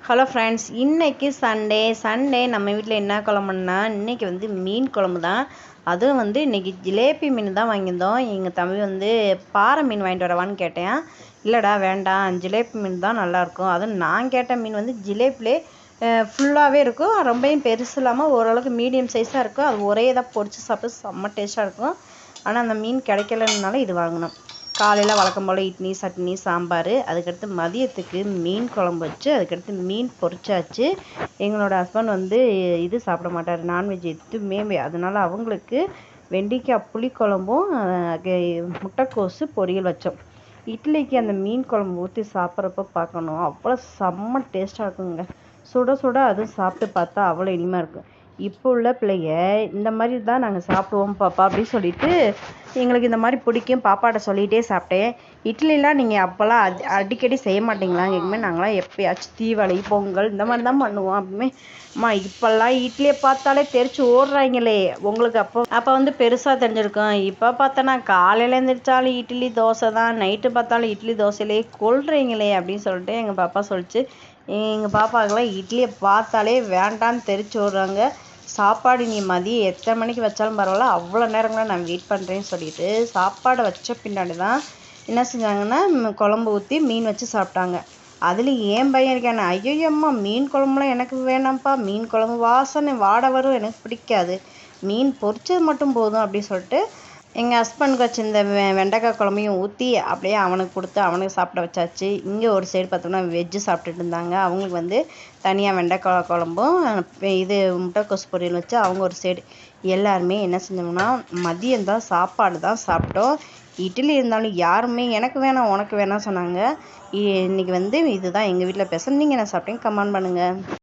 Hello friends, இன்றைக்கி Sunday நம்ம வீட்டில் என்ன குழம்புன்னா இன்றைக்கி வந்து மீன் குழம்பு தான். அதுவும் வந்து இன்றைக்கி ஜிலேபி மீன் தான் வாங்கியிருந்தோம். எங்கள் தம்பி வந்து பாறை மீன் வாங்கிட்டு வரவான்னு கேட்டேன். இல்லைடா வேண்டாம், ஜிலேபி மீன் தான் நல்லாயிருக்கும். அதுவும் நான் கேட்ட மீன் வந்து ஜிலேபிலே ஃபுல்லாகவே இருக்கும். ரொம்பவும் பெருசு இல்லாமல் ஓரளவுக்கு மீடியம் சைஸாக இருக்கும். அது ஒரே இதாக பொரித்து சாப்பிட்டு செம்ம டேஸ்ட்டாக இருக்கும். ஆனால் அந்த மீன் கிடைக்கலனால இது வாங்கினோம். காலையில் வழக்கம் போல் இட்லி, சட்னி, சாம்பார். அதுக்கடுத்து மதியத்துக்கு மீன் குழம்பு வச்சு அதுக்கடுத்து மீன் பொரிச்சாச்சு. எங்களோட ஹஸ்பண்ட் வந்து இது சாப்பிட மாட்டார், நான்வெஜ் எதுவுமே. அதனால் அவங்களுக்கு வெண்டைக்காய் புளிக்குழம்பும் முட்டைக்கோசு பொரியல் வச்சோம். இட்லிக்கு அந்த மீன் குழம்பு ஊற்றி சாப்பிட்றப்ப பார்க்கணும், அவ்வளோ செம்ம டேஸ்ட்டாக இருக்குங்க. சுட சுட அதுவும் சாப்பிட்டு பார்த்தா அவ்வளோ இனிமையாக இருக்கும். இப்போ உள்ள பிள்ளைங்க இந்த மாதிரி தான் நாங்கள் சாப்பிடுவோம் பாப்பா அப்படின்னு சொல்லிட்டு எங்களுக்கு இந்த மாதிரி பிடிக்கும். பாப்பாட்ட சொல்லிகிட்டே சாப்பிட்டேன். இட்லிலாம் நீங்கள் அப்போல்லாம் அடிக்கடி செய்ய மாட்டிங்களா கேட்குமே. நாங்களாம் எப்போயாச்சும் தீபாவளி, பொங்கல் இந்த மாதிரி தான் பண்ணுவோம். அப்படிமே அம்மா இப்போல்லாம் இட்லியை பார்த்தாலே தெரிச்சு ஓடுறாங்களே. உங்களுக்கு அப்போ வந்து பெருசாக தெரிஞ்சிருக்கும். இப்போ பார்த்தோன்னா காலையில் எழுந்திரிச்சாலும் இட்லி தோசை தான், நைட்டு பார்த்தாலும் இட்லி தோசையிலே கொள்றீங்களே அப்படின்னு சொல்லிட்டு எங்கள் பாப்பா சொல்லிச்சு. எங்கள் பாப்பாக்கெல்லாம் இட்லியை பார்த்தாலே வேண்டான்னு தெரிச்சு ஓடுறாங்க. சாப்பாடு நீ மதியம் எத்தனை மணிக்கு வச்சாலும் பரவாயில்ல, அவ்வளோ நேரங்களாம் நான் வெயிட் பண்ணுறேன்னு சொல்லிட்டு சாப்பாடை வச்ச பின்னாடி தான் என்ன செஞ்சாங்கன்னா குழம்பு ஊற்றி மீன் வச்சு சாப்பிட்டாங்க. அதில் ஏன் பையன் இருக்கானே, ஐயோயம்மா மீன் குழம்புலாம் எனக்கு வேணாம்ப்பா, மீன் குழம்பு வாசனை வாடை வரும், எனக்கு பிடிக்காது, மீன் பொரிச்சது மட்டும் போதும் அப்படின்னு சொல்லிட்டு எங்கள் ஹஸ்பண்டுக்கு வச்சுருந்த வெண்டைக்காய் குழம்பையும் ஊற்றி அப்படியே அவனுக்கு கொடுத்து அவனுக்கு சாப்பிட வச்சாச்சு. இங்கே ஒரு சைடு பார்த்தோம்னா வெஜ்ஜு சாப்பிட்டுட்டு இருந்தாங்க. அவங்களுக்கு வந்து தனியாக வெண்டைக்காய் குழம்பும் இது முட்டைக்கோஸ் பொரியல் வச்சு அவங்க ஒரு சைடு. எல்லாருமே என்ன செஞ்சோம்னா மதியம்தான் சாப்பாடு தான் சாப்பிட்டோம். இட்லி இருந்தாலும் யாருமே எனக்கு வேணாம் உனக்கு வேணாம் சொன்னாங்க. இன்றைக்கி வந்து இதுதான் எங்கள் வீட்டில் பேச. நீங்கள் என்ன சாப்பிட்டீங்க கமெண்ட் பண்ணுங்கள்.